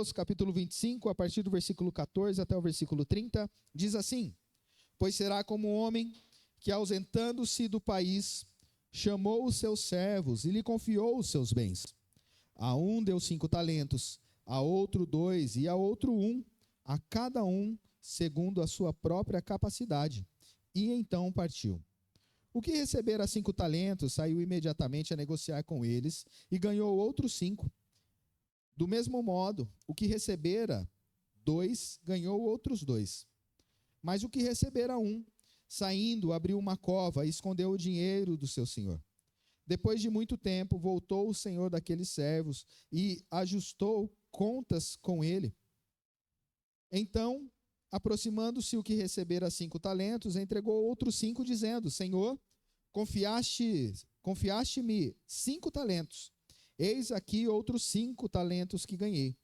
Mateus capítulo 25, a partir do versículo 14 até o versículo 30, diz assim: Pois será como um homem que, ausentando-se do país, chamou os seus servos e lhe confiou os seus bens. A um deu 5 talentos, a outro 2 e a outro 1, a cada um segundo a sua própria capacidade. E então partiu. O que recebera 5 talentos saiu imediatamente a negociar com eles e ganhou outros 5. Do mesmo modo, o que recebera 2 ganhou outros 2. Mas o que recebera 1, saindo, abriu uma cova e escondeu o dinheiro do seu senhor. Depois de muito tempo, voltou o senhor daqueles servos e ajustou contas com ele. Então, aproximando-se o que recebera 5 talentos, entregou outros 5, dizendo: Senhor, confiaste-me 5 talentos. Eis aqui outros 5 talentos que ganhei.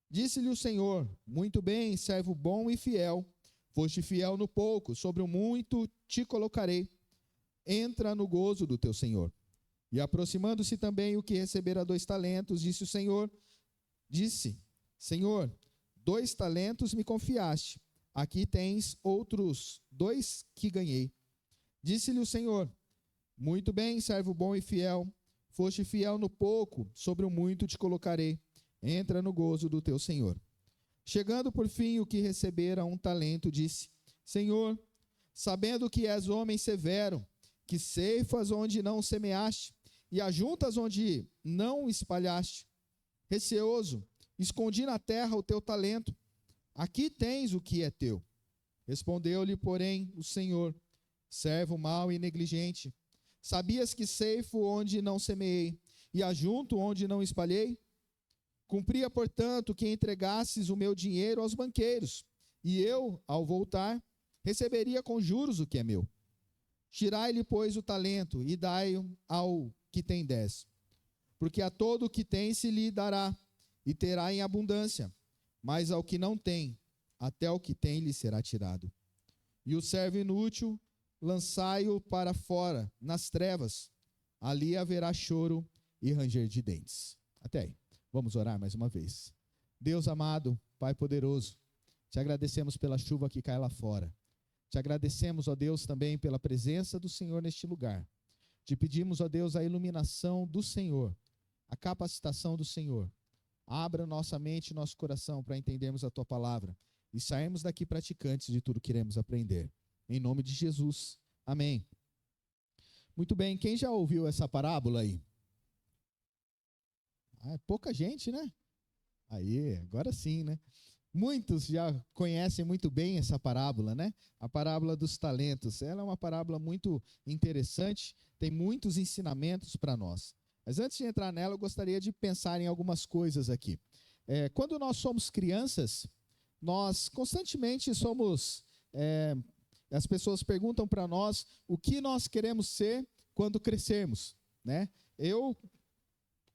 Disse-lhe o Senhor: Muito bem, servo bom e fiel. Foste fiel no pouco, sobre o muito te colocarei. Entra no gozo do teu senhor. E aproximando-se também o que recebera 2 talentos, disse: Senhor, 2 talentos me confiaste. Aqui tens outros 2 que ganhei. Disse-lhe o Senhor: Muito bem, servo bom e fiel. Foste fiel no pouco, sobre o muito te colocarei. Entra no gozo do teu senhor. Chegando por fim o que recebera 1 talento, disse: Senhor, sabendo que és homem severo, que ceifas onde não semeaste, e ajuntas onde não espalhaste, receoso, escondi na terra o teu talento. Aqui tens o que é teu. Respondeu-lhe, porém, o Senhor: Servo mau e negligente, sabias que ceifo onde não semeei, e ajunto onde não espalhei? Cumpria, portanto, que entregasses o meu dinheiro aos banqueiros, e eu, ao voltar, receberia com juros o que é meu. Tirai-lhe, pois, o talento, e dai-o ao que tem 10. Porque a todo o que tem se lhe dará, e terá em abundância, mas ao que não tem, até o que tem lhe será tirado. E o servo inútil, lançai-o para fora, nas trevas, ali haverá choro e ranger de dentes. Até aí. Vamos orar mais uma vez. Deus amado, Pai poderoso, te agradecemos pela chuva que cai lá fora. Te agradecemos, ó Deus, também pela presença do Senhor neste lugar. Te pedimos, ó Deus, a iluminação do Senhor, a capacitação do Senhor. Abra nossa mente e nosso coração para entendermos a Tua palavra e sairmos daqui praticantes de tudo que iremos aprender. Em nome de Jesus. Amém. Muito bem, quem já ouviu essa parábola aí? É pouca gente, né? Aí, agora sim, né? Muitos já conhecem muito bem essa parábola, né? A parábola dos talentos. Ela é uma parábola muito interessante, tem muitos ensinamentos para nós. Mas antes de entrar nela, eu gostaria de pensar em algumas coisas aqui. Quando nós somos crianças, nós constantemente somos... as pessoas perguntam para nós o que nós queremos ser quando crescermos, né?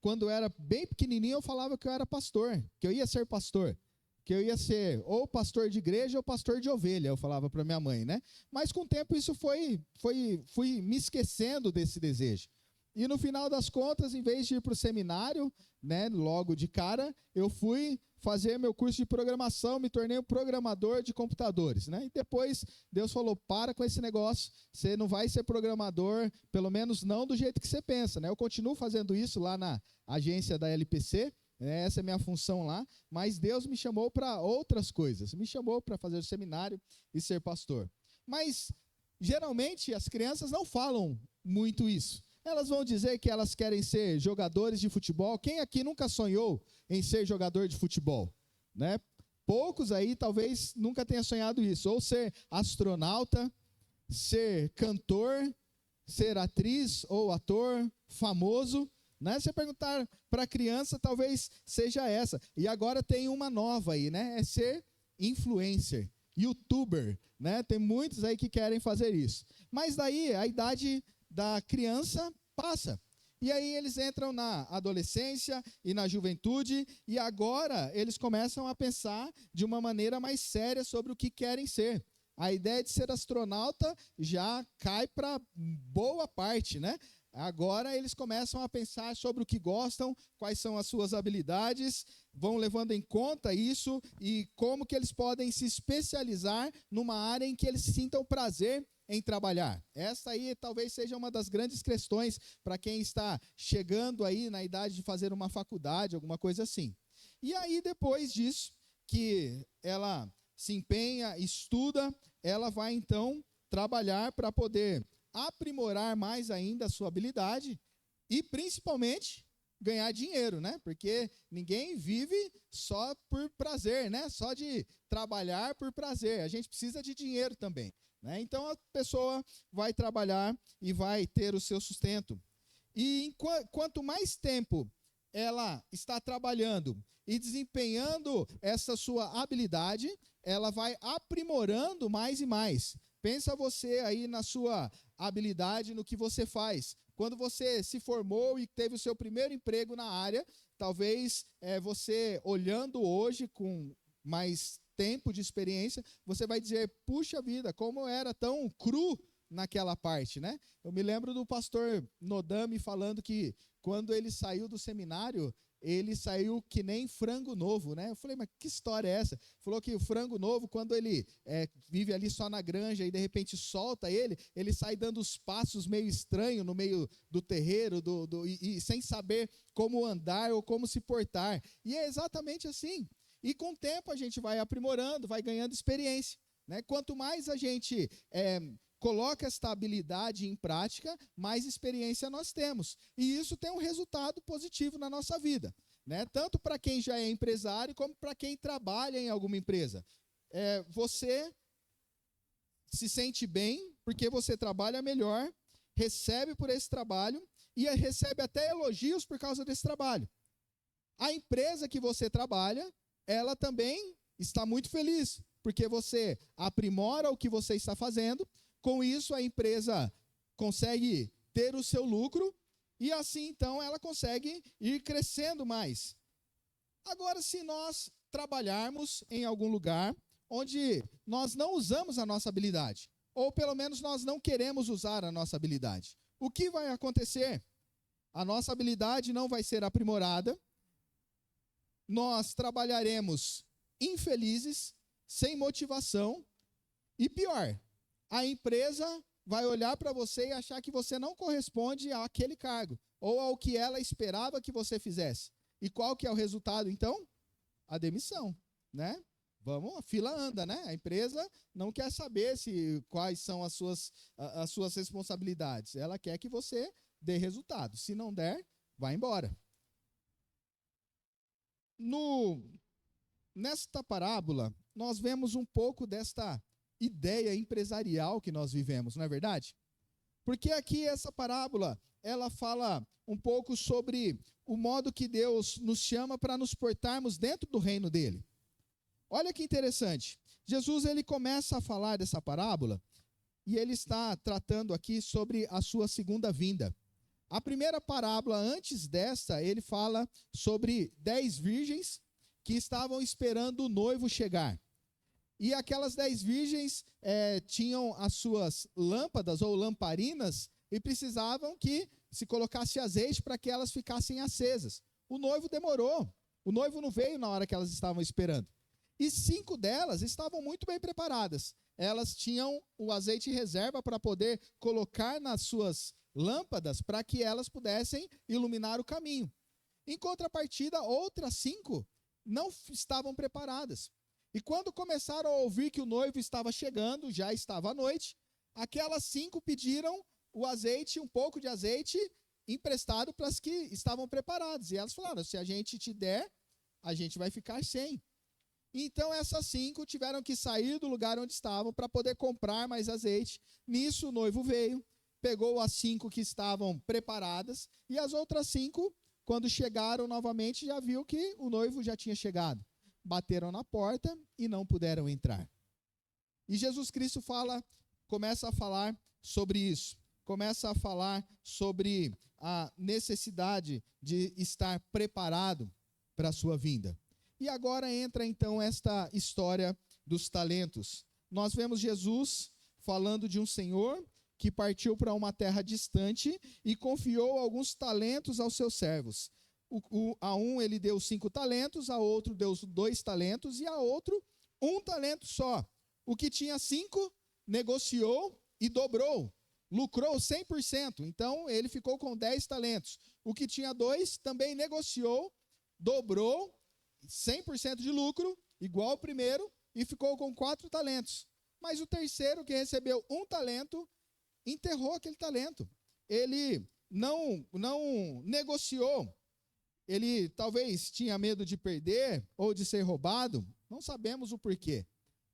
Quando eu era bem pequenininho, eu falava que eu era pastor, que eu ia ser pastor, que eu ia ser ou pastor de igreja ou pastor de ovelha, eu falava para minha mãe, né? Mas com o tempo isso fui me esquecendo desse desejo. E no final das contas, em vez de ir para o seminário, né, logo de cara, eu fui fazer meu curso de programação, me tornei um programador de computadores, né? E depois Deus falou: para com esse negócio, você não vai ser programador, pelo menos não do jeito que você pensa, né? Eu continuo fazendo isso lá na agência da LPC, essa é a minha função lá, mas Deus me chamou para outras coisas, me chamou para fazer o seminário e ser pastor. Mas, geralmente, as crianças não falam muito isso. Elas vão dizer que elas querem ser jogadores de futebol. Quem aqui nunca sonhou em ser jogador de futebol? Né? Poucos aí talvez nunca tenham sonhado isso. Ou ser astronauta, ser cantor, ser atriz ou ator famoso. Né? Se perguntar para a criança, talvez seja essa. E agora tem uma nova aí, né? É ser influencer, youtuber. Né? Tem muitos aí que querem fazer isso. Mas daí a idade da criança passa. E aí eles entram na adolescência e na juventude, e agora eles começam a pensar de uma maneira mais séria sobre o que querem ser. A ideia de ser astronauta já cai para boa parte, né? Agora eles começam a pensar sobre o que gostam, quais são as suas habilidades, vão levando em conta isso e como que eles podem se especializar numa área em que eles sintam prazer em trabalhar. Essa aí talvez seja uma das grandes questões para quem está chegando aí na idade de fazer uma faculdade, alguma coisa assim. E aí, depois disso, que ela se empenha, estuda, ela vai então trabalhar para poder aprimorar mais ainda a sua habilidade e principalmente ganhar dinheiro, né? Porque ninguém vive só por prazer, né? Só de trabalhar por prazer. A gente precisa de dinheiro também, né? Então a pessoa vai trabalhar e vai ter o seu sustento. E quanto mais tempo ela está trabalhando e desempenhando essa sua habilidade, ela vai aprimorando mais e mais. Pensa você aí na sua habilidade, no que você faz. Quando você se formou e teve o seu primeiro emprego na área, talvez você, olhando hoje com mais tempo de experiência, você vai dizer, puxa vida, como eu era tão cru naquela parte, né? Eu me lembro do pastor Nodami falando que quando ele saiu do seminário, ele saiu que nem frango novo, né? Eu falei, mas que história é essa? Falou que o frango novo, quando ele vive ali só na granja e de repente solta ele sai dando os passos meio estranhos no meio do terreiro e sem saber como andar ou como se portar. E é exatamente assim. E com o tempo a gente vai aprimorando, vai ganhando experiência, né? Quanto mais a gente coloca esta habilidade em prática, mais experiência nós temos. E isso tem um resultado positivo na nossa vida, né? Tanto para quem já é empresário, como para quem trabalha em alguma empresa. Você se sente bem, porque você trabalha melhor, recebe por esse trabalho, e recebe até elogios por causa desse trabalho. A empresa que você trabalha, ela também está muito feliz, porque você aprimora o que você está fazendo. Com isso, a empresa consegue ter o seu lucro e assim, então, ela consegue ir crescendo mais. Agora, se nós trabalharmos em algum lugar onde nós não usamos a nossa habilidade, ou pelo menos nós não queremos usar a nossa habilidade, o que vai acontecer? A nossa habilidade não vai ser aprimorada, nós trabalharemos infelizes, sem motivação e pior, a empresa vai olhar para você e achar que você não corresponde àquele cargo, ou ao que ela esperava que você fizesse. E qual que é o resultado, então? A demissão, né? A fila anda, né? A empresa não quer saber quais são as suas responsabilidades. Ela quer que você dê resultado. Se não der, vai embora. Nesta parábola, nós vemos um pouco desta ideia empresarial que nós vivemos, não é verdade? Porque aqui essa parábola, ela fala um pouco sobre o modo que Deus nos chama para nos portarmos dentro do reino dele. Olha que interessante. Jesus, ele começa a falar dessa parábola e ele está tratando aqui sobre a sua segunda vinda. A primeira parábola, antes desta, ele fala sobre 10 virgens que estavam esperando o noivo chegar. E aquelas 10 virgens tinham as suas lâmpadas ou lamparinas e precisavam que se colocasse azeite para que elas ficassem acesas. O noivo demorou. O noivo não veio na hora que elas estavam esperando. E 5 delas estavam muito bem preparadas. Elas tinham o azeite em reserva para poder colocar nas suas lâmpadas para que elas pudessem iluminar o caminho. Em contrapartida, outras 5 não estavam preparadas. E quando começaram a ouvir que o noivo estava chegando, já estava à noite, aquelas 5 pediram o azeite, um pouco de azeite emprestado para as que estavam preparadas. E elas falaram, se a gente te der, a gente vai ficar sem. Então essas 5 tiveram que sair do lugar onde estavam para poder comprar mais azeite. Nisso o noivo veio, pegou as 5 que estavam preparadas e as outras 5, quando chegaram novamente, já viu que o noivo já tinha chegado. Bateram na porta e não puderam entrar. E Jesus Cristo começa a falar sobre isso. Começa a falar sobre a necessidade de estar preparado para a sua vinda. E agora entra então esta história dos talentos. Nós vemos Jesus falando de um senhor que partiu para uma terra distante e confiou alguns talentos aos seus servos. A um ele deu 5 talentos, a outro deu 2 talentos e a outro 1 talento só. O que tinha 5 negociou e dobrou, lucrou 100%. Então ele ficou com 10 talentos. O que tinha 2 também negociou, dobrou 100% de lucro, igual ao primeiro, e ficou com 4 talentos. Mas o terceiro, que recebeu 1 talento, enterrou aquele talento. Ele não negociou. Ele talvez tinha medo de perder ou de ser roubado, não sabemos o porquê,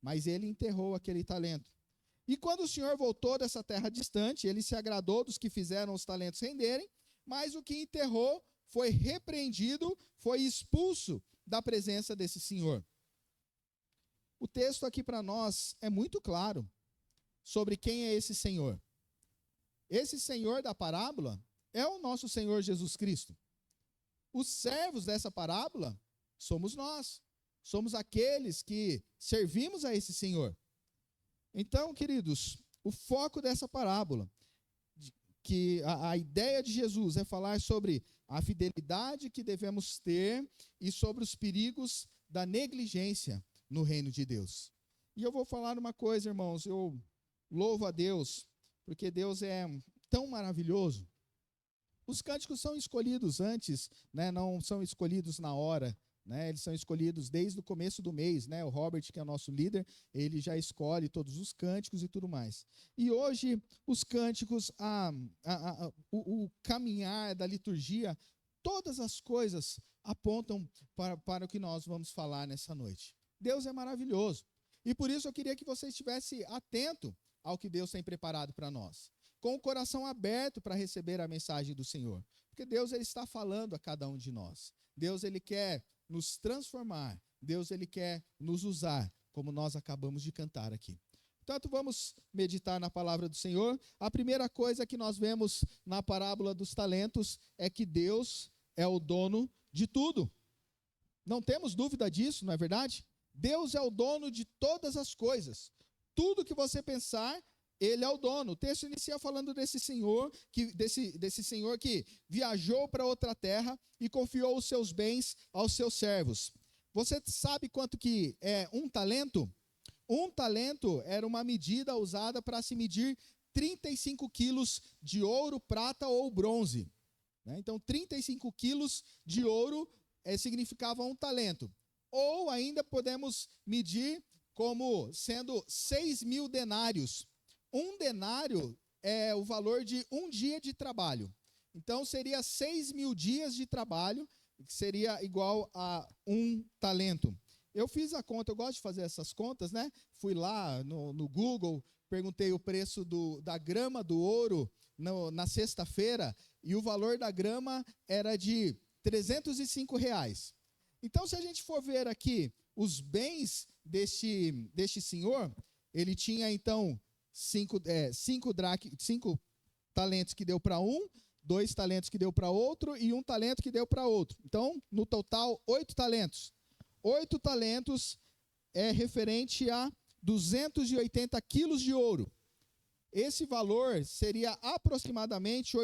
mas ele enterrou aquele talento. E quando o Senhor voltou dessa terra distante, ele se agradou dos que fizeram os talentos renderem, mas o que enterrou foi repreendido, foi expulso da presença desse Senhor. O texto aqui para nós é muito claro sobre quem é esse Senhor. Esse Senhor da parábola é o nosso Senhor Jesus Cristo. Os servos dessa parábola somos nós. Somos aqueles que servimos a esse Senhor. Então, queridos, o foco dessa parábola, que a ideia de Jesus é falar sobre a fidelidade que devemos ter e sobre os perigos da negligência no reino de Deus. E eu vou falar uma coisa, irmãos, eu louvo a Deus, porque Deus é tão maravilhoso. Os cânticos são escolhidos antes, né? Não são escolhidos na hora, né? Eles são escolhidos desde o começo do mês, né? O Robert, que é o nosso líder, ele já escolhe todos os cânticos e tudo mais. E hoje, os cânticos, o caminhar da liturgia, todas as coisas apontam para o que nós vamos falar nessa noite. Deus é maravilhoso. E por isso eu queria que você estivesse atento ao que Deus tem preparado para nós, com o coração aberto para receber a mensagem do Senhor. Porque Deus ele está falando a cada um de nós. Deus ele quer nos transformar. Deus ele quer nos usar, como nós acabamos de cantar aqui. Portanto, vamos meditar na palavra do Senhor. A primeira coisa que nós vemos na parábola dos talentos é que Deus é o dono de tudo. Não temos dúvida disso, não é verdade? Deus é o dono de todas as coisas. Tudo que você pensar, Ele é o dono. O texto inicia falando desse senhor que viajou para outra terra e confiou os seus bens aos seus servos. Você sabe quanto que é um talento? Um talento era uma medida usada para se medir 35 quilos de ouro, prata ou bronze. Então, 35 quilos de ouro significava um talento. Ou ainda podemos medir como sendo 6.000 denários. Um denário é o valor de um dia de trabalho. Então, seria 6.000 dias de trabalho, que seria igual a um talento. Eu fiz a conta, eu gosto de fazer essas contas, né? Fui lá no Google, perguntei o preço da grama do ouro na sexta-feira, e o valor da grama era de R$305. Então, se a gente for ver aqui os bens deste senhor, ele tinha, então, 5 talentos que deu para um, 2 talentos que deu para outro e 1 talento que deu para outro. Então, no total, 8 talentos. 8 talentos é referente a 280 quilos de ouro. Esse valor seria aproximadamente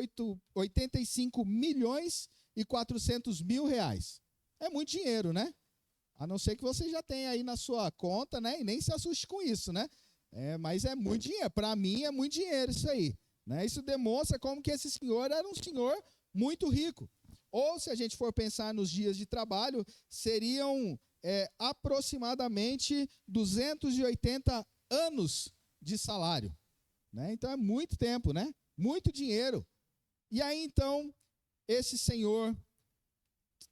85 milhões e 400 mil reais. É muito dinheiro, né? A não ser que você já tenha aí na sua conta, né? E nem se assuste com isso, né? Mas é muito dinheiro. Para mim é muito dinheiro isso aí, né? Isso demonstra como que esse senhor era um senhor muito rico. Ou, se a gente for pensar nos dias de trabalho, seriam aproximadamente 280 anos de salário, né? Então é muito tempo, né? Muito dinheiro. E aí, então, esse senhor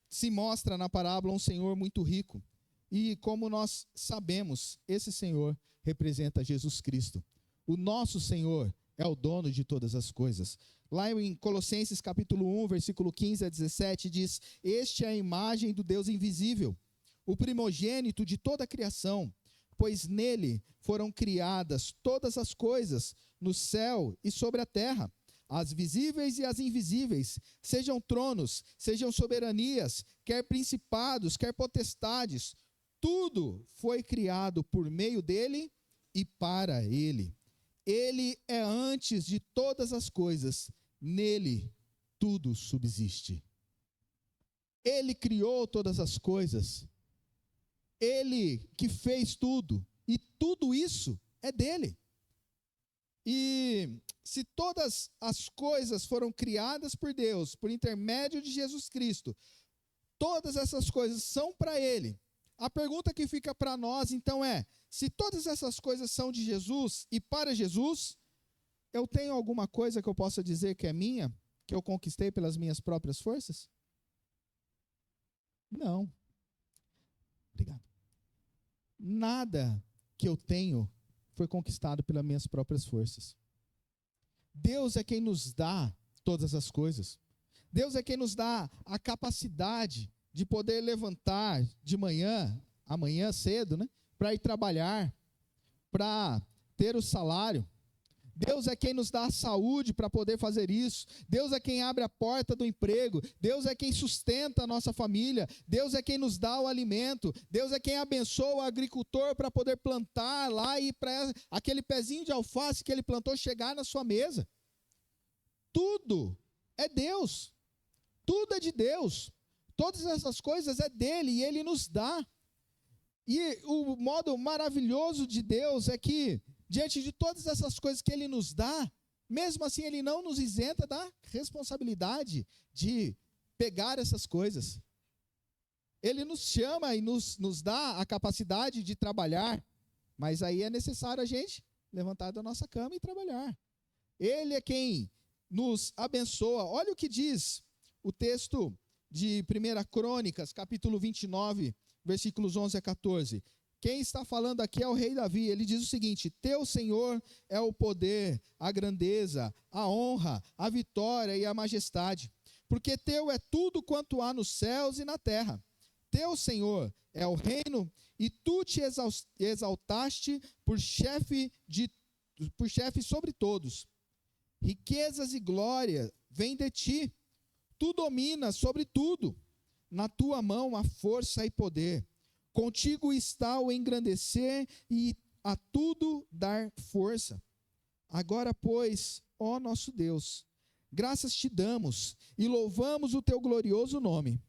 se mostra na parábola um senhor muito rico. E como nós sabemos, esse senhor representa Jesus Cristo. O nosso Senhor é o dono de todas as coisas. Lá em Colossenses capítulo 1, versículo 15 a 17, diz: "Este é a imagem do Deus invisível, o primogênito de toda a criação, pois nele foram criadas todas as coisas, no céu e sobre a terra, as visíveis e as invisíveis, sejam tronos, sejam soberanias, quer principados, quer potestades, tudo foi criado por meio dele e para ele. Ele é antes de todas as coisas, nele tudo subsiste." Ele criou todas as coisas. Ele que fez tudo. E tudo isso é dele. E se todas as coisas foram criadas por Deus, por intermédio de Jesus Cristo, todas essas coisas são para Ele. A pergunta que fica para nós, então, é: se todas essas coisas são de Jesus e para Jesus, eu tenho alguma coisa que eu possa dizer que é minha, que eu conquistei pelas minhas próprias forças? Não. Obrigado. Nada que eu tenho foi conquistado pelas minhas próprias forças. Deus é quem nos dá todas as coisas. Deus é quem nos dá a capacidade de poder levantar de manhã, amanhã cedo, né, para ir trabalhar, para ter o salário. Deus é quem nos dá a saúde para poder fazer isso. Deus é quem abre a porta do emprego. Deus é quem sustenta a nossa família. Deus é quem nos dá o alimento. Deus é quem abençoa o agricultor para poder plantar lá e para aquele pezinho de alface que ele plantou chegar na sua mesa. Tudo é Deus. Tudo é de Deus. Todas essas coisas é dele e ele nos dá. E o modo maravilhoso de Deus é que, diante de todas essas coisas que ele nos dá, mesmo assim ele não nos isenta da responsabilidade de pegar essas coisas. Ele nos chama e nos dá a capacidade de trabalhar, mas aí é necessário a gente levantar da nossa cama e trabalhar. Ele é quem nos abençoa. Olha o que diz o texto de 1 Crônicas, capítulo 29, versículos 11 a 14. Quem está falando aqui é o rei Davi. Ele diz o seguinte: teu Senhor é o poder, a grandeza, a honra, a vitória e a majestade, porque teu é tudo quanto há nos céus e na terra. Teu Senhor é o reino, e tu te exaltaste por chefe sobre todos. Riquezas e glória vêm de ti. Tu dominas sobre tudo. Na tua mão há força e poder. Contigo está o engrandecer e a tudo dar força. Agora, pois, ó nosso Deus, graças te damos e louvamos o teu glorioso nome,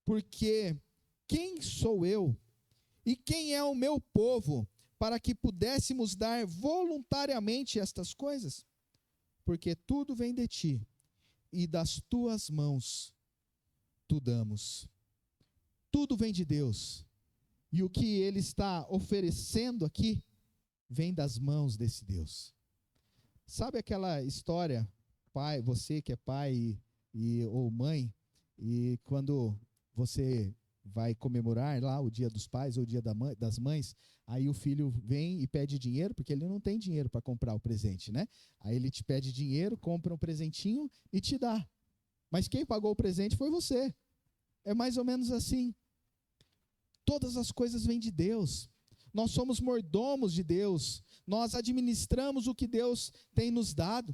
porque quem sou eu e quem é o meu povo para que pudéssemos dar voluntariamente estas coisas? Porque tudo vem de ti e das tuas mãos tu damos. Tudo vem de Deus. E o que ele está oferecendo aqui vem das mãos desse Deus. Sabe aquela história, pai, você que é pai ou mãe, e quando você vai comemorar lá o dia dos pais ou o dia das mães, aí o filho vem e pede dinheiro, porque ele não tem dinheiro para comprar o presente, né? Aí ele te pede dinheiro, compra um presentinho e te dá. Mas quem pagou o presente foi você. É mais ou menos assim. Todas as coisas vêm de Deus. Nós somos mordomos de Deus. Nós administramos o que Deus tem nos dado.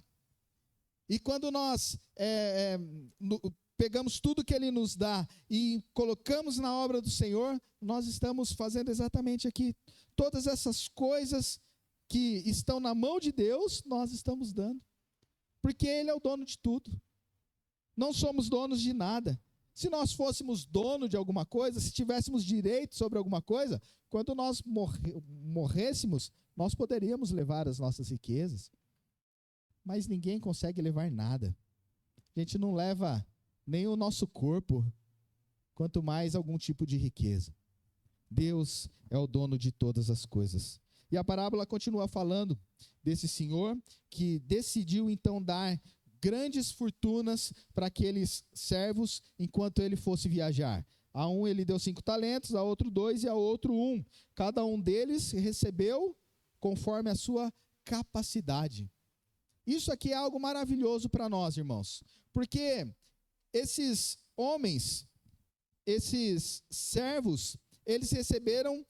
E quando nós pegamos tudo que Ele nos dá e colocamos na obra do Senhor, nós estamos fazendo exatamente aqui. Todas essas coisas que estão na mão de Deus, nós estamos dando. Porque Ele é o dono de tudo. Não somos donos de nada. Se nós fôssemos dono de alguma coisa, se tivéssemos direito sobre alguma coisa, quando nós morrêssemos, nós poderíamos levar as nossas riquezas. Mas ninguém consegue levar nada. A gente não leva nem o nosso corpo, quanto mais algum tipo de riqueza. Deus é o dono de todas as coisas. E a parábola continua falando desse senhor que decidiu então dar grandes fortunas para aqueles servos enquanto ele fosse viajar. A um ele deu 5 talentos, a outro 2 e a outro 1. Cada um deles recebeu conforme a sua capacidade. Isso aqui é algo maravilhoso para nós, irmãos, porque esses homens, esses servos, eles receberam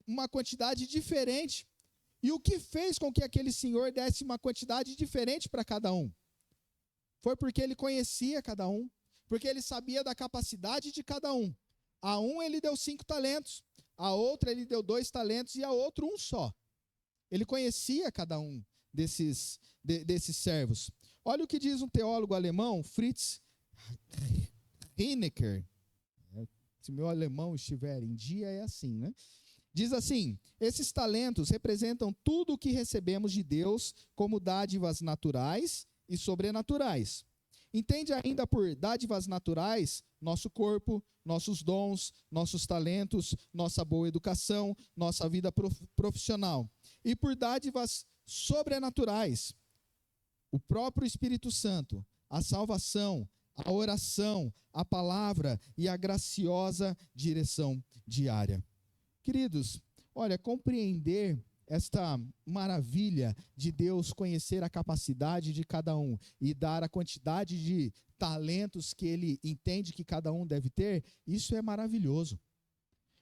uma quantidade diferente. E o que fez com que aquele senhor desse uma quantidade diferente para cada um? Foi porque ele conhecia cada um, porque ele sabia da capacidade de cada um. A um ele deu 5 talentos, a outra ele deu 2 talentos e a outro 1 só. Ele conhecia cada um desses servos. Olha o que diz um teólogo alemão, Fritz Heinecker. se meu alemão estiver em dia, é assim, né? Diz assim: esses talentos representam tudo o que recebemos de Deus como dádivas naturais e sobrenaturais. Entende ainda por dádivas naturais nosso corpo, nossos dons, nossos talentos, nossa boa educação, nossa vida profissional. E por dádivas sobrenaturais, o próprio Espírito Santo, a salvação, a oração, a palavra e a graciosa direção diária. Queridos, olha, compreender esta maravilha de Deus conhecer a capacidade de cada um e dar a quantidade de talentos que Ele entende que cada um deve ter, isso é maravilhoso.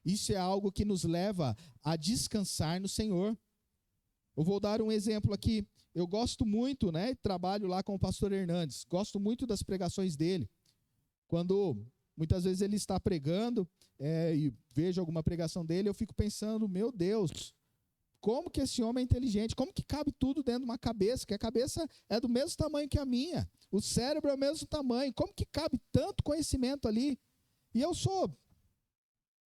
Isso é algo que nos leva a descansar no Senhor. Eu vou dar um exemplo aqui. Eu gosto muito, né? Trabalho lá com o pastor Hernandes. Gosto muito das pregações dele. Quando muitas vezes ele está pregando e vejo alguma pregação dele, eu fico pensando, meu Deus, como que esse homem é inteligente? Como que cabe tudo dentro de uma cabeça? Que a cabeça é do mesmo tamanho que a minha. O cérebro é o mesmo tamanho. Como que cabe tanto conhecimento ali? E eu sou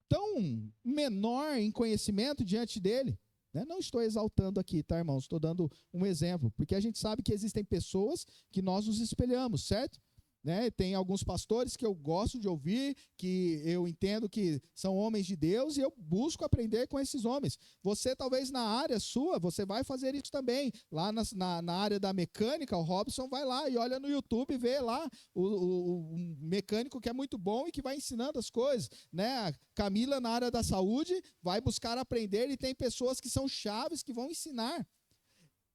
tão menor em conhecimento diante dele. Não estou exaltando aqui, tá, irmãos? Estou dando um exemplo, porque a gente sabe que existem pessoas que nós nos espelhamos, certo? Tem alguns pastores que eu gosto de ouvir, que eu entendo que são homens de Deus, e eu busco aprender com esses homens. Você talvez na área sua, você vai fazer isso também. Lá na área da mecânica, o Robson vai lá e olha no YouTube e vê lá o mecânico que é muito bom e que vai ensinando as coisas. A Camila na área da saúde vai buscar aprender, e tem pessoas que são chaves que vão ensinar.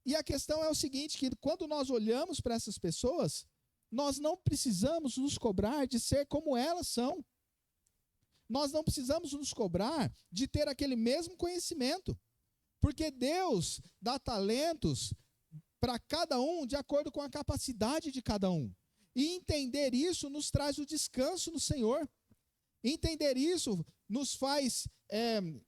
E a questão é o seguinte, que quando nós olhamos para essas pessoas, nós não precisamos nos cobrar de ser como elas são. Nós não precisamos nos cobrar de ter aquele mesmo conhecimento. Porque Deus dá talentos para cada um de acordo com a capacidade de cada um. E entender isso nos traz o descanso no Senhor. Entender isso nos faz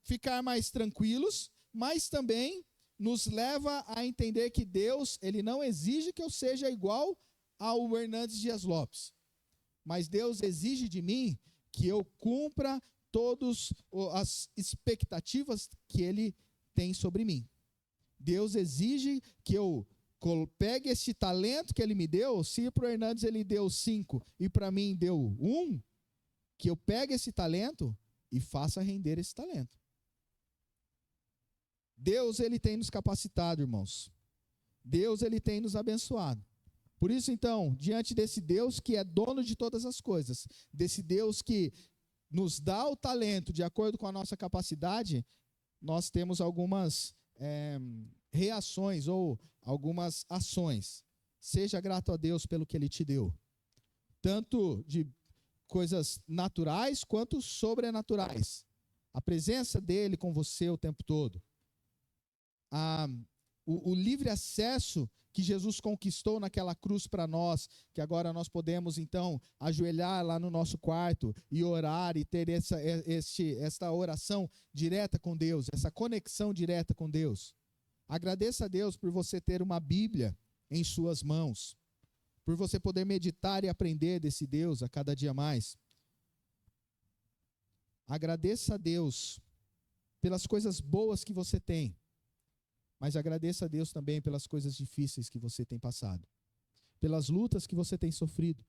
ficar mais tranquilos, mas também nos leva a entender que Deus, Ele não exige que eu seja igual ao Hernandes Dias Lopes, mas Deus exige de mim que eu cumpra todas as expectativas que Ele tem sobre mim. Deus exige que eu pegue esse talento que Ele me deu. Se para o Hernandes Ele deu 5 e para mim deu 1, que eu pegue esse talento e faça render esse talento. Deus, Ele tem nos capacitado, irmãos. Deus, Ele tem nos abençoado. Por isso, então, diante desse Deus que é dono de todas as coisas, desse Deus que nos dá o talento de acordo com a nossa capacidade, nós temos algumas reações ou algumas ações. Seja grato a Deus pelo que Ele te deu, tanto de coisas naturais quanto sobrenaturais. A presença dEle com você o tempo todo. O livre acesso que Jesus conquistou naquela cruz para nós, que agora nós podemos então ajoelhar lá no nosso quarto e orar e ter esta oração direta com Deus, essa conexão direta com Deus. Agradeça a Deus por você ter uma Bíblia em suas mãos, por você poder meditar e aprender desse Deus a cada dia mais. Agradeça a Deus pelas coisas boas que você tem, mas agradeça a Deus também pelas coisas difíceis que você tem passado, pelas lutas que você tem sofrido.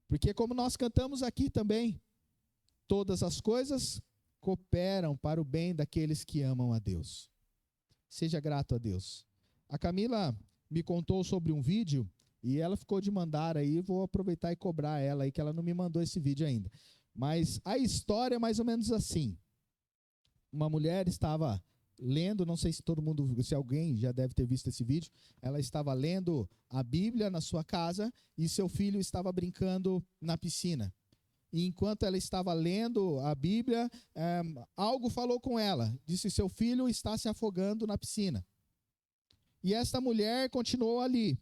Porque como nós cantamos aqui também, todas as coisas cooperam para o bem daqueles que amam a Deus. Seja grato a Deus. A Camila me contou sobre um vídeo e ela ficou de mandar aí, vou aproveitar e cobrar ela aí, que ela não me mandou esse vídeo ainda. Mas a história é mais ou menos assim. Uma mulher estava lendo, não sei se se alguém já deve ter visto esse vídeo, ela estava lendo a Bíblia na sua casa e seu filho estava brincando na piscina. E enquanto ela estava lendo a Bíblia, algo falou com ela, disse: seu filho está se afogando na piscina. E esta mulher continuou ali,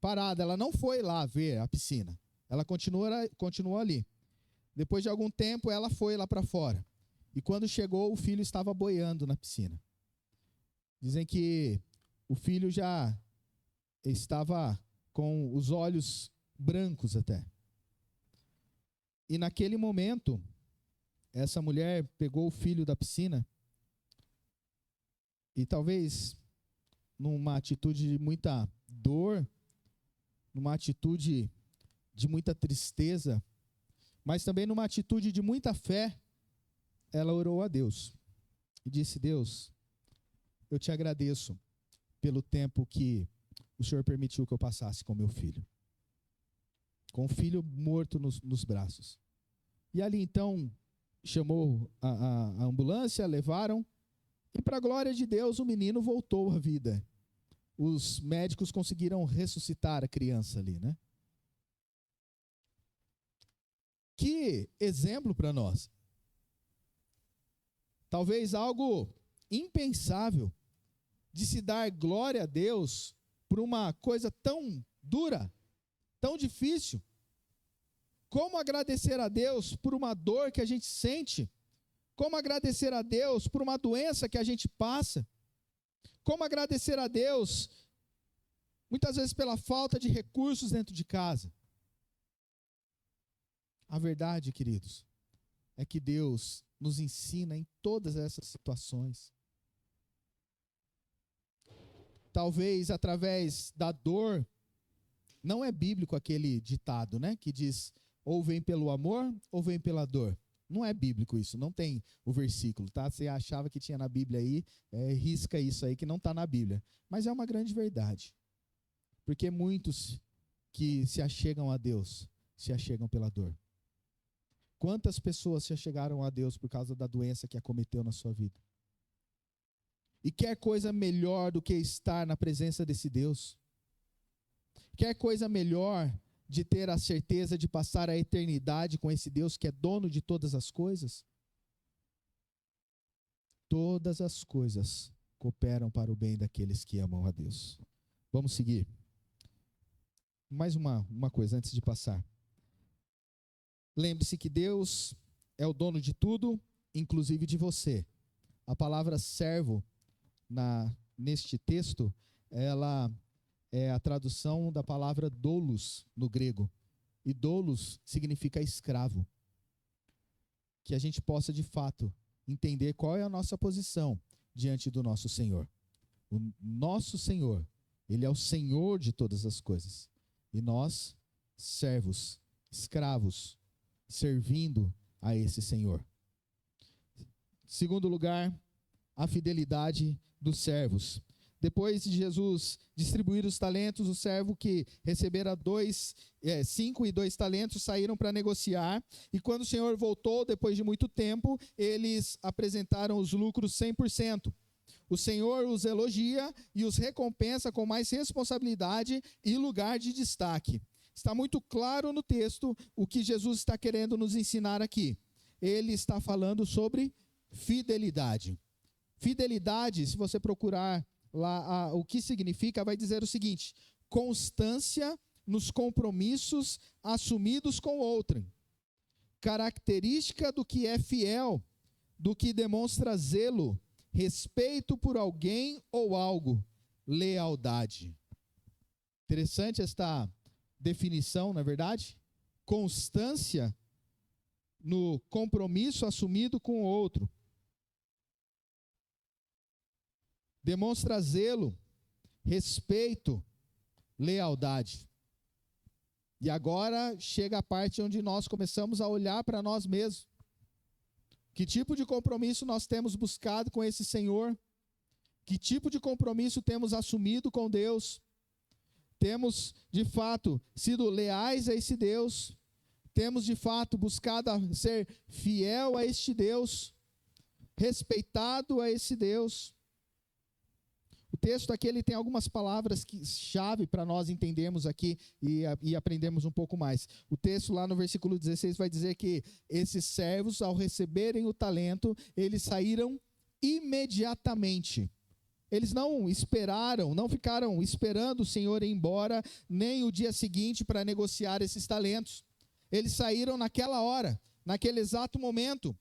parada, ela não foi lá ver a piscina, ela continuou ali. Depois de algum tempo, ela foi lá para fora. E quando chegou, o filho estava boiando na piscina. Dizem que o filho já estava com os olhos brancos até. E naquele momento, essa mulher pegou o filho da piscina e talvez numa atitude de muita dor, numa atitude de muita tristeza, mas também numa atitude de muita fé, ela orou a Deus e disse: Deus, eu te agradeço pelo tempo que o Senhor permitiu que eu passasse com meu filho, com o filho morto nos braços. E ali então chamou a ambulância, levaram, e para a glória de Deus o menino voltou à vida. Os médicos conseguiram ressuscitar a criança ali, né? Que exemplo para nós. Talvez algo impensável de se dar glória a Deus por uma coisa tão dura, tão difícil. Como agradecer a Deus por uma dor que a gente sente? Como agradecer a Deus por uma doença que a gente passa? Como agradecer a Deus, muitas vezes pela falta de recursos dentro de casa? A verdade, queridos, é que Deus nos ensina em todas essas situações. Talvez através da dor, não é bíblico aquele ditado, né, que diz: ou vem pelo amor, ou vem pela dor. Não é bíblico isso, não tem o versículo, tá? Você achava que tinha na Bíblia aí, risca isso aí que não está na Bíblia. Mas é uma grande verdade. Porque muitos que se achegam a Deus, se achegam pela dor. Quantas pessoas se achegaram a Deus por causa da doença que acometeu na sua vida? E quer coisa melhor do que estar na presença desse Deus? Quer coisa melhor de ter a certeza de passar a eternidade com esse Deus que é dono de todas as coisas? Todas as coisas cooperam para o bem daqueles que amam a Deus. Vamos seguir. Mais uma coisa antes de passar. Lembre-se que Deus é o dono de tudo, inclusive de você. A palavra servo neste texto, ela é a tradução da palavra doulos no grego. E doulos significa escravo. Que a gente possa, de fato, entender qual é a nossa posição diante do nosso Senhor. O nosso Senhor, Ele é o Senhor de todas as coisas. E nós, servos, escravos, servindo a esse Senhor. Segundo lugar, a fidelidade dos servos. Depois de Jesus distribuir os talentos, o servo que recebera 5 e 2 talentos saíram para negociar. E quando o Senhor voltou, depois de muito tempo, eles apresentaram os lucros 100%. O Senhor os elogia e os recompensa com mais responsabilidade e lugar de destaque. Está muito claro no texto o que Jesus está querendo nos ensinar aqui. Ele está falando sobre fidelidade. Fidelidade, se você procurar lá o que significa, vai dizer o seguinte: constância nos compromissos assumidos com outrem. Característica do que é fiel, do que demonstra zelo, respeito por alguém ou algo, lealdade. Interessante esta definição, não é verdade? Constância no compromisso assumido com o outro. Demonstra zelo, respeito, lealdade. E agora chega a parte onde nós começamos a olhar para nós mesmos. Que tipo de compromisso nós temos buscado com esse Senhor? Que tipo de compromisso temos assumido com Deus? Temos, de fato, sido leais a esse Deus? Temos, de fato, buscado ser fiel a este Deus? Respeitado a esse Deus? O texto aqui ele tem algumas palavras-chave para nós entendermos aqui e aprendermos um pouco mais. O texto lá no versículo 16 vai dizer que esses servos, ao receberem o talento, eles saíram imediatamente. Eles não esperaram, não ficaram esperando o Senhor ir embora, nem o dia seguinte para negociar esses talentos. Eles saíram naquela hora, naquele exato momento.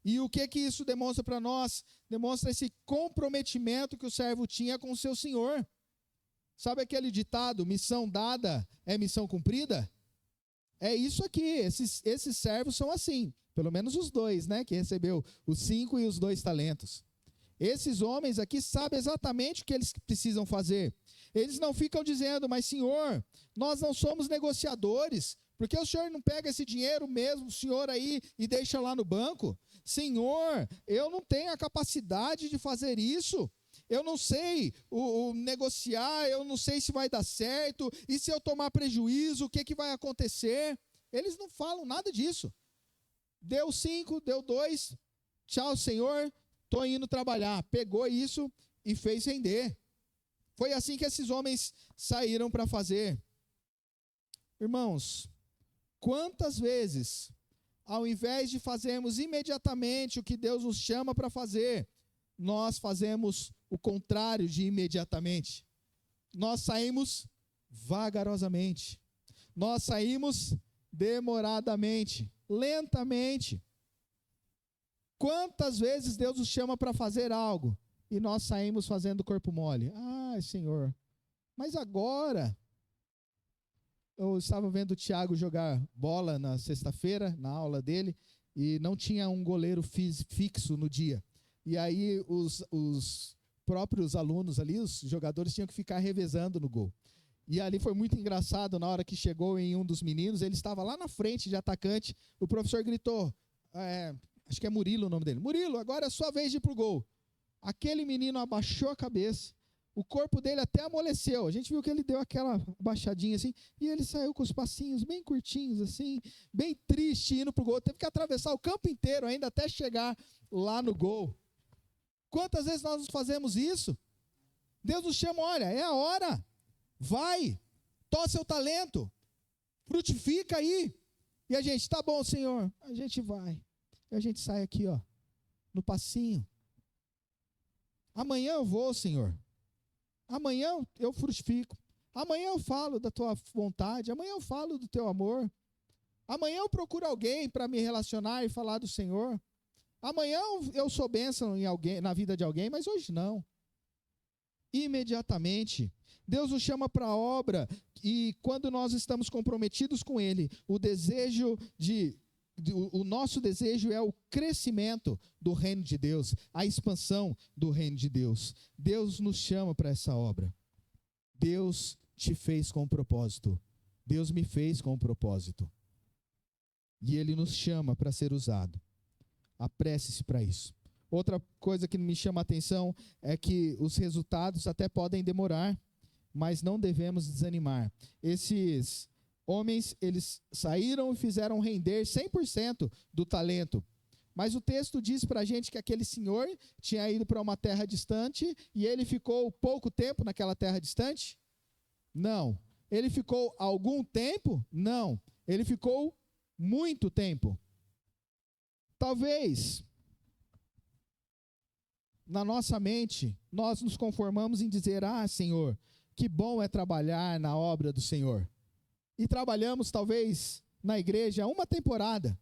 E o que isso demonstra para nós? Demonstra esse comprometimento que o servo tinha com o seu senhor. Sabe aquele ditado, missão dada é missão cumprida? é isso aqui, esses servos são assim, pelo menos os dois, né, que recebeu os 5 e os 2 talentos. Esses homens aqui sabem exatamente o que eles precisam fazer. Eles não ficam dizendo, mas Senhor, nós não somos negociadores, porque o Senhor não pega esse dinheiro mesmo, o Senhor aí, e deixa lá no banco? Senhor, eu não tenho a capacidade de fazer isso. Eu não sei negociar, eu não sei se vai dar certo, e se eu tomar prejuízo, o que vai acontecer? Eles não falam nada disso. Deu 5, deu 2, tchau, Senhor, estou indo trabalhar. Pegou isso e fez render. Foi assim que esses homens saíram para fazer. Irmãos, quantas vezes, ao invés de fazermos imediatamente o que Deus nos chama para fazer, nós fazemos o contrário de imediatamente. Nós saímos vagarosamente. Nós saímos demoradamente, lentamente. Quantas vezes Deus nos chama para fazer algo e nós saímos fazendo corpo mole? Ai, Senhor, mas agora... Eu estava vendo o Thiago jogar bola na sexta-feira, na aula dele, e não tinha um goleiro fixo no dia. E aí os próprios alunos ali, os jogadores, tinham que ficar revezando no gol. E ali foi muito engraçado, na hora que chegou em um dos meninos, ele estava lá na frente de atacante, o professor gritou, acho que é Murilo o nome dele, Murilo, agora é sua vez de ir pro gol. Aquele menino abaixou a cabeça, o corpo dele até amoleceu, a gente viu que ele deu aquela baixadinha assim, e ele saiu com os passinhos bem curtinhos assim, bem triste, indo pro gol, teve que atravessar o campo inteiro ainda até chegar lá no gol. Quantas vezes nós fazemos isso? Deus nos chama, olha, é a hora, vai, toma seu talento, frutifica aí, e a gente, tá bom, Senhor, a gente vai, e a gente sai aqui, ó, no passinho, amanhã eu vou, Senhor, amanhã eu frutifico, amanhã eu falo da tua vontade, amanhã eu falo do teu amor, amanhã eu procuro alguém para me relacionar e falar do Senhor, amanhã eu sou bênção em alguém, na vida de alguém, mas hoje não. Imediatamente, Deus nos chama para a obra, e quando nós estamos comprometidos com Ele, o nosso desejo é o crescimento do reino de Deus, a expansão do reino de Deus. Deus nos chama para essa obra. Deus te fez com um propósito. Deus me fez com um propósito. E Ele nos chama para ser usado. Apresse-se para isso. Outra coisa que me chama a atenção é que os resultados até podem demorar, mas não devemos desanimar. Esses homens, eles saíram e fizeram render 100% do talento. Mas o texto diz para a gente que aquele senhor tinha ido para uma terra distante e ele ficou pouco tempo naquela terra distante? Não. Ele ficou algum tempo? Não. Ele ficou muito tempo. Talvez, na nossa mente, nós nos conformamos em dizer, Senhor, que bom é trabalhar na obra do Senhor. E trabalhamos, talvez, na igreja uma temporada,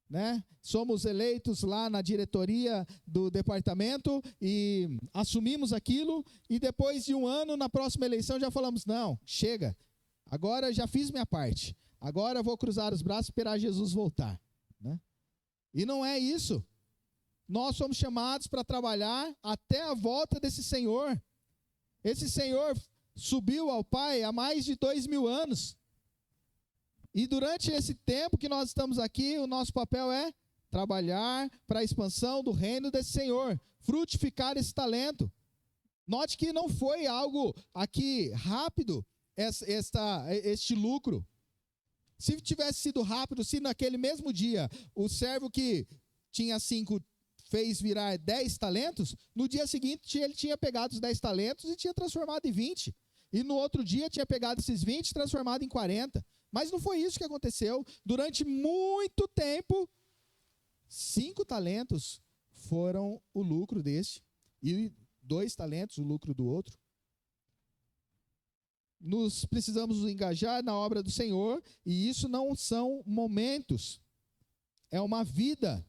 né? Somos eleitos lá na diretoria do departamento e assumimos aquilo, e depois de um ano, na próxima eleição, já falamos, não, chega, agora já fiz minha parte, agora vou cruzar os braços e esperar Jesus voltar, né? E não é isso. Nós somos chamados para trabalhar até a volta desse Senhor. Esse Senhor subiu ao Pai há mais de 2000 anos. E durante esse tempo que nós estamos aqui, o nosso papel é trabalhar para a expansão do reino desse Senhor, frutificar esse talento. Note que não foi algo aqui rápido, este lucro. Se tivesse sido rápido, se naquele mesmo dia o servo que tinha 5 fez virar 10 talentos, no dia seguinte ele tinha pegado os 10 talentos e tinha transformado em 20. E no outro dia tinha pegado esses 20 e transformado em 40. Mas não foi isso que aconteceu. Durante muito tempo, 5 talentos foram o lucro deste, e 2 talentos o lucro do outro. Nós precisamos nos engajar na obra do Senhor, e isso não são momentos, é uma vida.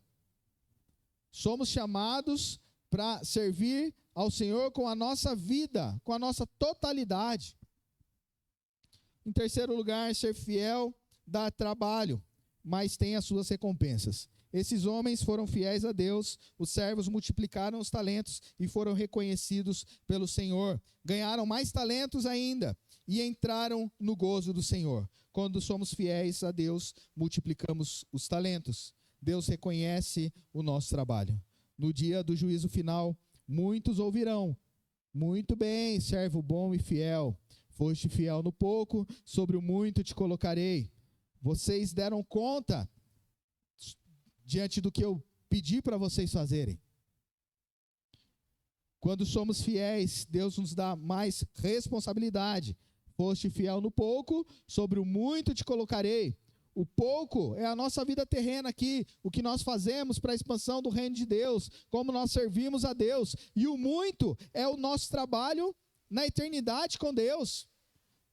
Somos chamados para servir ao Senhor com a nossa vida, com a nossa totalidade. Em terceiro lugar, ser fiel dar trabalho, mas tem as suas recompensas. Esses homens foram fiéis a Deus, os servos multiplicaram os talentos e foram reconhecidos pelo Senhor. Ganharam mais talentos ainda e entraram no gozo do Senhor. Quando somos fiéis a Deus, multiplicamos os talentos. Deus reconhece o nosso trabalho. No dia do juízo final, muitos ouvirão: muito bem, servo bom e fiel. Foste fiel no pouco, sobre o muito te colocarei. Vocês deram conta diante do que eu pedi para vocês fazerem. Quando somos fiéis, Deus nos dá mais responsabilidade. Foste fiel no pouco, sobre o muito te colocarei. O pouco é a nossa vida terrena aqui, o que nós fazemos para a expansão do reino de Deus, como nós servimos a Deus. E o muito é o nosso trabalho na eternidade com Deus.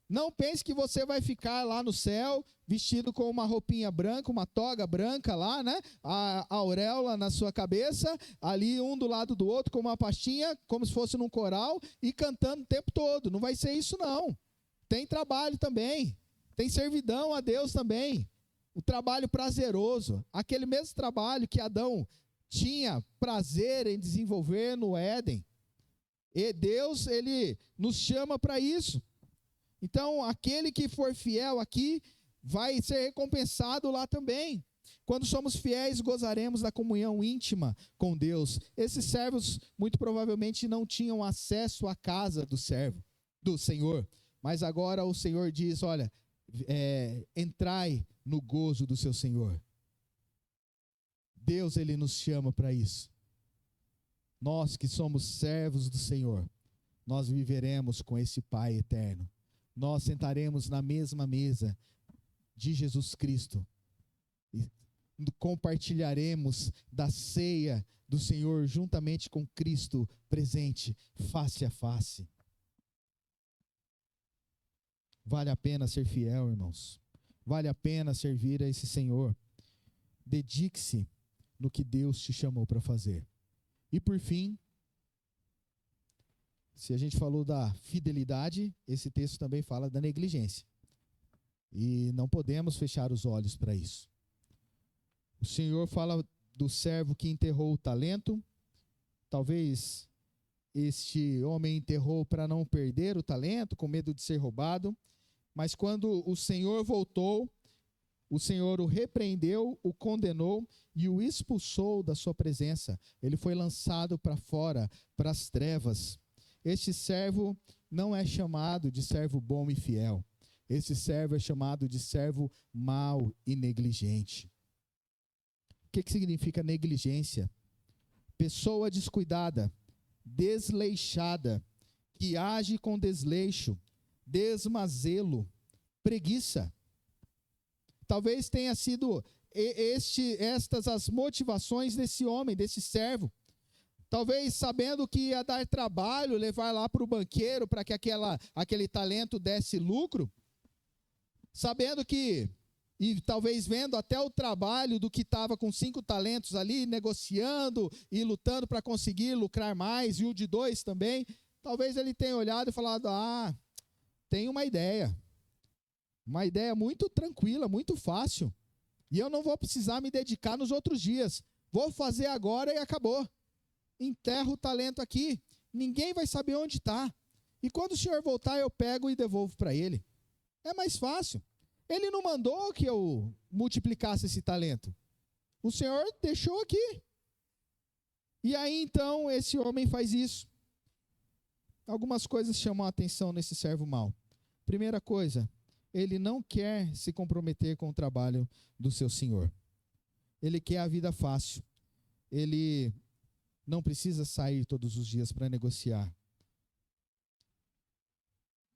Não pense que você vai ficar lá no céu, vestido com uma roupinha branca, uma toga branca lá, né? A auréola na sua cabeça, ali um do lado do outro, com uma pastinha, como se fosse num coral, e cantando o tempo todo. Não vai ser isso, não. Tem trabalho também, tem servidão a Deus também. O trabalho prazeroso, aquele mesmo trabalho que Adão tinha prazer em desenvolver no Éden. E Deus, ele nos chama para isso. Então, aquele que for fiel aqui, vai ser recompensado lá também. Quando somos fiéis, gozaremos da comunhão íntima com Deus. Esses servos, muito provavelmente, não tinham acesso à casa do Senhor. Mas agora o Senhor diz, olha, entrai no gozo do seu Senhor. Deus, ele nos chama para isso. Nós que somos servos do Senhor, nós viveremos com esse Pai eterno. Nós sentaremos na mesma mesa de Jesus Cristo e compartilharemos da ceia do Senhor juntamente com Cristo presente, face a face. Vale a pena ser fiel, irmãos. Vale a pena servir a esse Senhor. Dedique-se no que Deus te chamou para fazer. E por fim, se a gente falou da fidelidade, esse texto também fala da negligência. E não podemos fechar os olhos para isso. O Senhor fala do servo que enterrou o talento. Talvez este homem enterrou para não perder o talento, com medo de ser roubado. Mas quando o Senhor voltou, o Senhor o repreendeu, o condenou e o expulsou da sua presença. Ele foi lançado para fora, para as trevas. Este servo não é chamado de servo bom e fiel. Esse servo é chamado de servo mau e negligente. O que significa negligência? Pessoa descuidada, desleixada, que age com desleixo, desmazelo, preguiça. Talvez tenha sido estas as motivações desse homem, desse servo. Talvez sabendo que ia dar trabalho, levar lá para o banqueiro para que aquele talento desse lucro. Sabendo que, e talvez vendo até o trabalho do que estava com 5 talentos ali, negociando e lutando para conseguir lucrar mais, e o de 2 também. Talvez ele tenha olhado e falado, tem uma ideia muito tranquila, muito fácil. E eu não vou precisar me dedicar nos outros dias. Vou fazer agora e acabou. Enterro o talento aqui, ninguém vai saber onde está. E quando o Senhor voltar, eu pego e devolvo para ele. É mais fácil. Ele não mandou que eu multiplicasse esse talento. O Senhor deixou aqui. E aí então esse homem faz isso. Algumas coisas chamam a atenção nesse servo mau. Primeira coisa, ele não quer se comprometer com o trabalho do seu senhor. Ele quer a vida fácil. Ele não precisa sair todos os dias para negociar.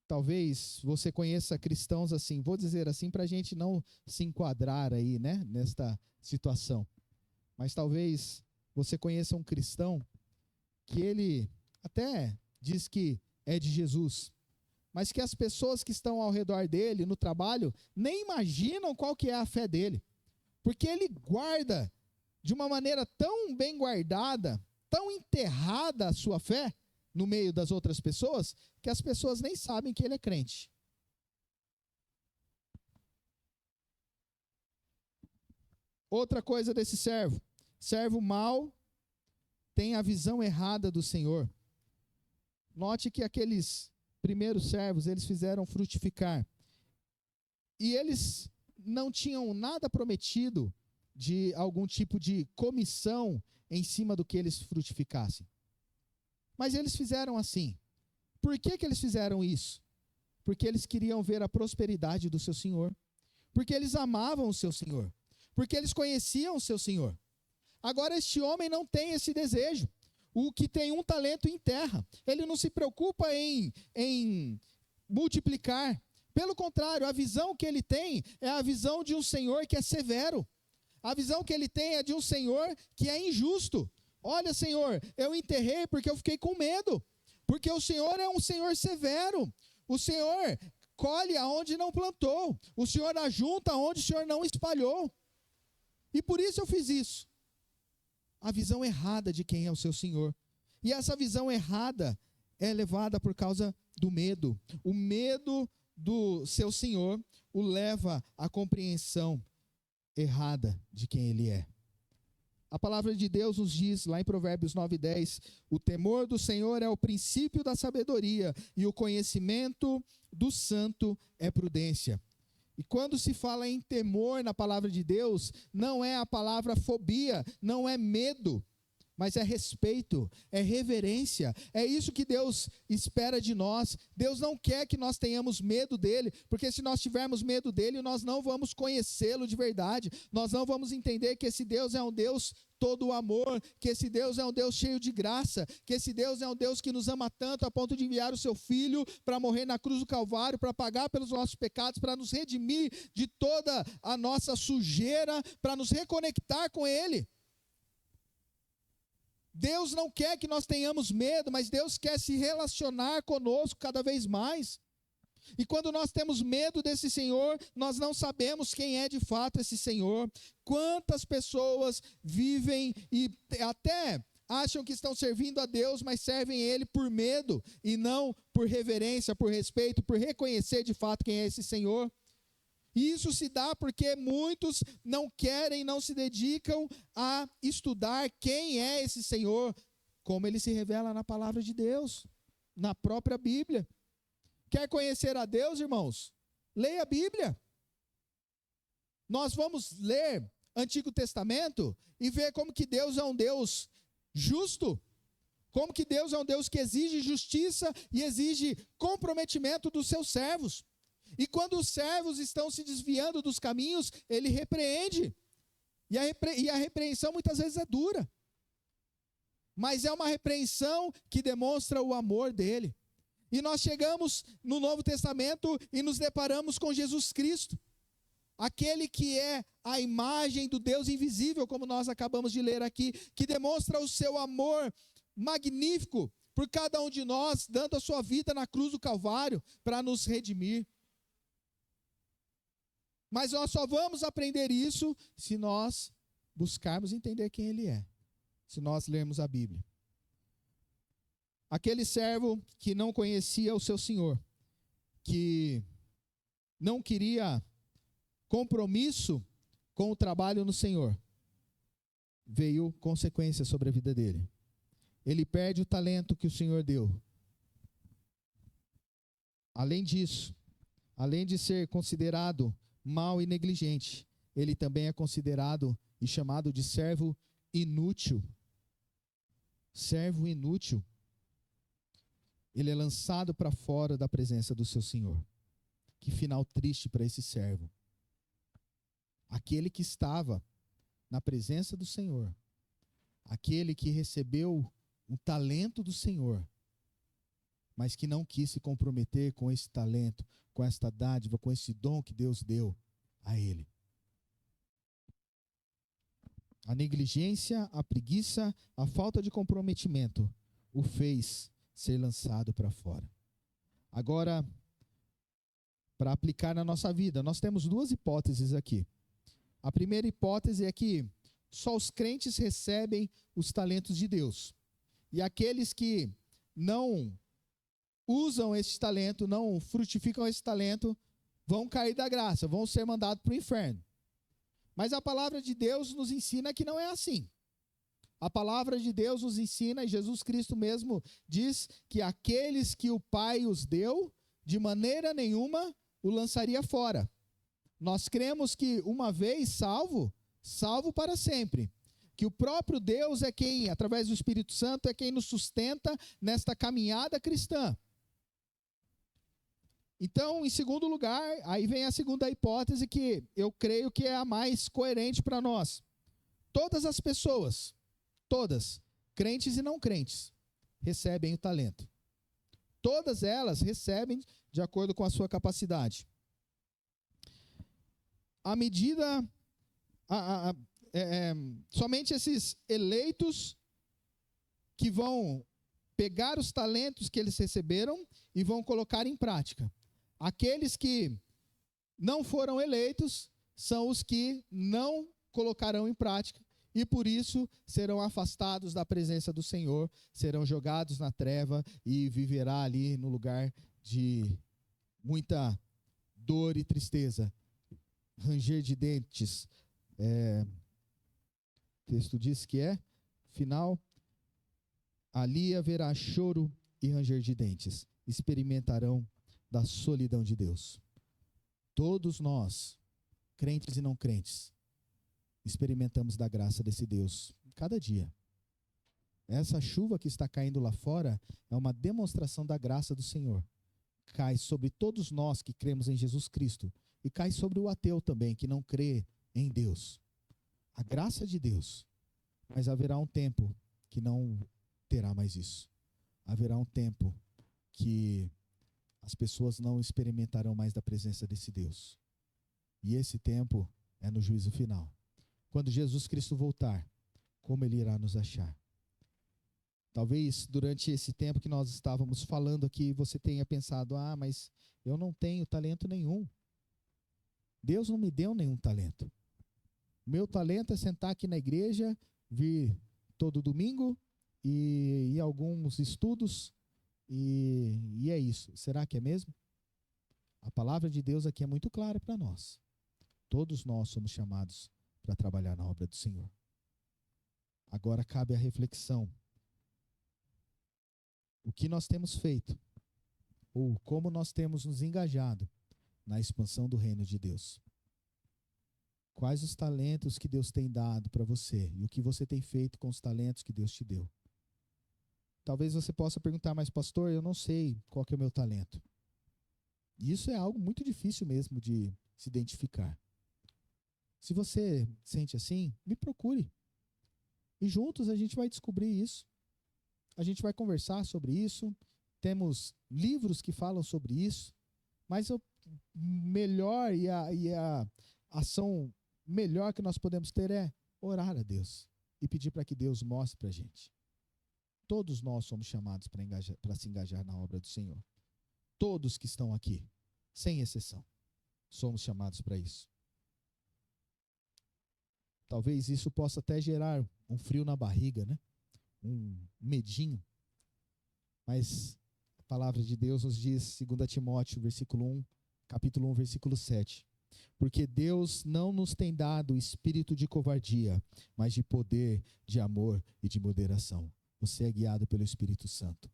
Talvez você conheça cristãos assim, vou dizer assim para a gente não se enquadrar aí, né, nesta situação. Mas talvez você conheça um cristão que ele até diz que é de Jesus, mas que as pessoas que estão ao redor dele, no trabalho, nem imaginam qual que é a fé dele. Porque ele guarda de uma maneira tão bem guardada, tão enterrada a sua fé no meio das outras pessoas, que as pessoas nem sabem que ele é crente. Outra coisa desse servo. Servo mau tem a visão errada do Senhor. Note que aqueles primeiros servos, eles fizeram frutificar. E eles não tinham nada prometido de algum tipo de comissão em cima do que eles frutificassem. Mas eles fizeram assim. Por que eles fizeram isso? Porque eles queriam ver a prosperidade do seu Senhor. Porque eles amavam o seu Senhor. Porque eles conheciam o seu Senhor. Agora este homem não tem esse desejo. O que tem um talento enterra. Ele não se preocupa em multiplicar. Pelo contrário, a visão que ele tem é a visão de um Senhor que é severo. A visão que ele tem é de um Senhor que é injusto. Olha, Senhor, eu enterrei porque eu fiquei com medo. Porque o Senhor é um Senhor severo. O Senhor colhe aonde não plantou. O Senhor ajunta aonde o Senhor não espalhou. E por isso eu fiz isso. A visão errada de quem é o seu Senhor. E essa visão errada é levada por causa do medo. O medo do seu Senhor o leva à compreensão errada de quem Ele é. A palavra de Deus nos diz, lá em Provérbios 9:10, o temor do Senhor é o princípio da sabedoria, e o conhecimento do santo é prudência. E quando se fala em temor na palavra de Deus, não é a palavra fobia, não é medo, mas é respeito, é reverência. É isso que Deus espera de nós. Deus não quer que nós tenhamos medo dele, porque se nós tivermos medo dele, nós não vamos conhecê-lo de verdade. Nós não vamos entender que esse Deus é um Deus todo amor, que esse Deus é um Deus cheio de graça, que esse Deus é um Deus que nos ama tanto a ponto de enviar o seu Filho para morrer na cruz do Calvário, para pagar pelos nossos pecados, para nos redimir de toda a nossa sujeira, para nos reconectar com ele. Deus não quer que nós tenhamos medo, mas Deus quer se relacionar conosco cada vez mais. E quando nós temos medo desse Senhor, nós não sabemos quem é de fato esse Senhor. Quantas pessoas vivem e até acham que estão servindo a Deus, mas servem Ele por medo e não por reverência, por respeito, por reconhecer de fato quem é esse Senhor. E isso se dá porque muitos não querem, não se dedicam a estudar quem é esse Senhor, como Ele se revela na palavra de Deus, na própria Bíblia. Quer conhecer a Deus, irmãos? Leia a Bíblia. Nós vamos ler Antigo Testamento e ver como que Deus é um Deus justo, como que Deus é um Deus que exige justiça e exige comprometimento dos seus servos. E quando os servos estão se desviando dos caminhos, Ele repreende. E a repreensão muitas vezes é dura. Mas é uma repreensão que demonstra o amor dEle. E nós chegamos no Novo Testamento e nos deparamos com Jesus Cristo, aquele que é a imagem do Deus invisível, como nós acabamos de ler aqui, que demonstra o seu amor magnífico por cada um de nós, dando a sua vida na cruz do Calvário para nos redimir. Mas nós só vamos aprender isso se nós buscarmos entender quem Ele é, se nós lermos a Bíblia. Aquele servo que não conhecia o seu Senhor, que não queria compromisso com o trabalho no Senhor, veio consequência sobre a vida dele. Ele perde o talento que o Senhor deu. Além disso, além de ser considerado mau e negligente, ele também é considerado e chamado de servo inútil. Servo inútil. Ele é lançado para fora da presença do seu Senhor. Que final triste para esse servo. Aquele que estava na presença do Senhor, aquele que recebeu o talento do Senhor, mas que não quis se comprometer com esse talento, com esta dádiva, com esse dom que Deus deu a ele. A negligência, a preguiça, a falta de comprometimento o fez ser lançado para fora. Agora, para aplicar na nossa vida, nós temos duas hipóteses aqui. A primeira hipótese é que só os crentes recebem os talentos de Deus. E aqueles que não usam esse talento, não frutificam esse talento, vão cair da graça, vão ser mandados para o inferno. Mas a palavra de Deus nos ensina que não é assim. A palavra de Deus nos ensina, e Jesus Cristo mesmo diz que aqueles que o Pai os deu, de maneira nenhuma o lançaria fora. Nós cremos que uma vez salvo, salvo para sempre. Que o próprio Deus é quem, através do Espírito Santo, é quem nos sustenta nesta caminhada cristã. Então, em segundo lugar, aí vem a segunda hipótese que eu creio que é a mais coerente para nós. Todas as pessoas, todas, crentes e não crentes, recebem o talento. Todas elas recebem de acordo com a sua capacidade. À medida, somente esses eleitos que vão pegar os talentos que eles receberam e vão colocar em prática. Aqueles que não foram eleitos são os que não colocarão em prática e por isso serão afastados da presença do Senhor, serão jogados na treva e viverá ali no lugar de muita dor e tristeza, ranger de dentes. O texto diz que final, ali haverá choro e ranger de dentes, experimentarão da solidão de Deus. Todos nós, crentes e não crentes, experimentamos da graça desse Deus cada dia. Essa chuva que está caindo lá fora é uma demonstração da graça do Senhor. Cai sobre todos nós que cremos em Jesus Cristo e cai sobre o ateu também, que não crê em Deus. A graça de Deus. Mas haverá um tempo que não terá mais isso. Haverá um tempo que as pessoas não experimentarão mais da presença desse Deus. E esse tempo é no juízo final. Quando Jesus Cristo voltar, como Ele irá nos achar? Talvez durante esse tempo que nós estávamos falando aqui, você tenha pensado, mas eu não tenho talento nenhum. Deus não me deu nenhum talento. Meu talento é sentar aqui na igreja, vir todo domingo e ir a alguns estudos e é isso. Será que é mesmo? A palavra de Deus aqui é muito clara para nós. Todos nós somos chamados para trabalhar na obra do Senhor. Agora cabe a reflexão. O que nós temos feito? Ou como nós temos nos engajado na expansão do reino de Deus? Quais os talentos que Deus tem dado para você? E o que você tem feito com os talentos que Deus te deu? Talvez você possa perguntar, mas pastor, eu não sei qual que é o meu talento. E isso é algo muito difícil mesmo de se identificar. Se você sente assim, me procure. E juntos a gente vai descobrir isso. A gente vai conversar sobre isso. Temos livros que falam sobre isso. Mas o melhor e a ação melhor que nós podemos ter é orar a Deus e pedir para que Deus mostre para a gente. Todos nós somos chamados para se engajar na obra do Senhor. Todos que estão aqui, sem exceção, somos chamados para isso. Talvez isso possa até gerar um frio na barriga, né? Um medinho. Mas a palavra de Deus nos diz, 2 Timóteo, capítulo 1, versículo 7. Porque Deus não nos tem dado espírito de covardia, mas de poder, de amor e de moderação. Você é guiado pelo Espírito Santo.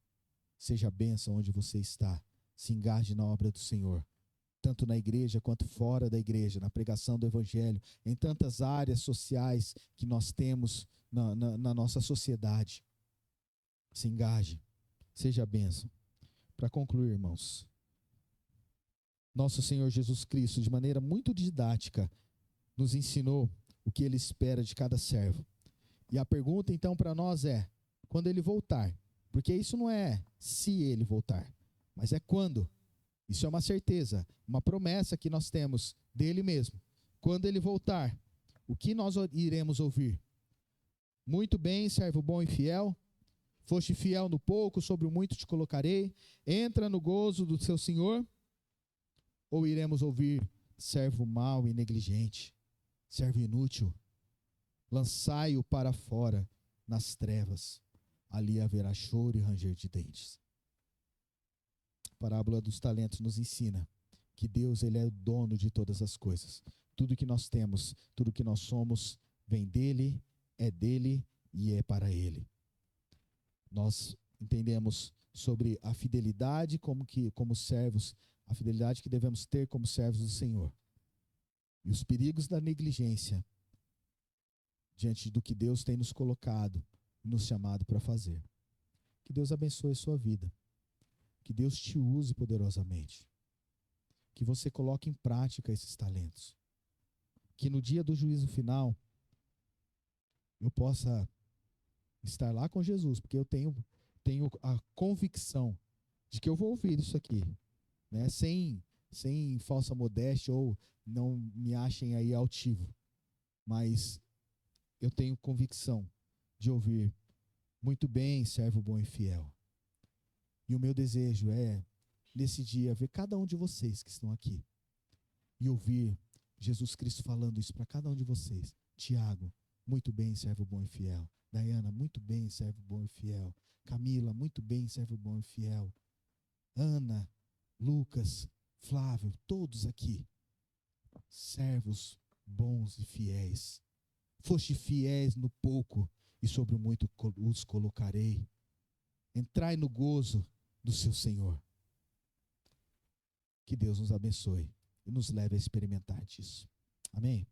Seja bênção onde você está. Se engaje na obra do Senhor. Tanto na igreja quanto fora da igreja, na pregação do Evangelho, em tantas áreas sociais que nós temos na nossa sociedade. Se engaje. Seja bênção. Para concluir, irmãos, nosso Senhor Jesus Cristo, de maneira muito didática, nos ensinou o que Ele espera de cada servo. E a pergunta, então, para nós é, quando Ele voltar? Porque isso não é se Ele voltar, mas é quando. Isso é uma certeza, uma promessa que nós temos dEle mesmo. Quando Ele voltar, o que nós iremos ouvir? Muito bem, servo bom e fiel. Foste fiel no pouco, sobre o muito te colocarei. Entra no gozo do seu Senhor. Ou iremos ouvir, servo mau e negligente, servo inútil, lançai-o para fora nas trevas, ali haverá choro e ranger de dentes. A parábola dos talentos nos ensina que Deus, Ele é o dono de todas as coisas. Tudo que nós temos, tudo que nós somos, vem dele, é dele e é para ele. Nós entendemos sobre a fidelidade como servos, a fidelidade que devemos ter como servos do Senhor. E os perigos da negligência diante do que Deus tem nos colocado e nos chamado para fazer. Que Deus abençoe a sua vida. Que Deus te use poderosamente. Que você coloque em prática esses talentos. Que no dia do juízo final eu possa estar lá com Jesus, porque eu tenho a convicção de que eu vou ouvir isso aqui, né? Sem falsa modéstia, ou não me achem aí altivo, mas eu tenho convicção de ouvir: muito bem, servo bom e fiel. E o meu desejo é, nesse dia, ver cada um de vocês que estão aqui e ouvir Jesus Cristo falando isso para cada um de vocês. Tiago, muito bem, servo bom e fiel. Dayana, muito bem, servo bom e fiel. Camila, muito bem, servo bom e fiel. Ana, Lucas, Flávio, todos aqui, servos bons e fiéis. Foste fiéis no pouco, e sobre o muito os colocarei. Entrai no gozo do seu Senhor. Que Deus nos abençoe e nos leve a experimentar disso. Amém?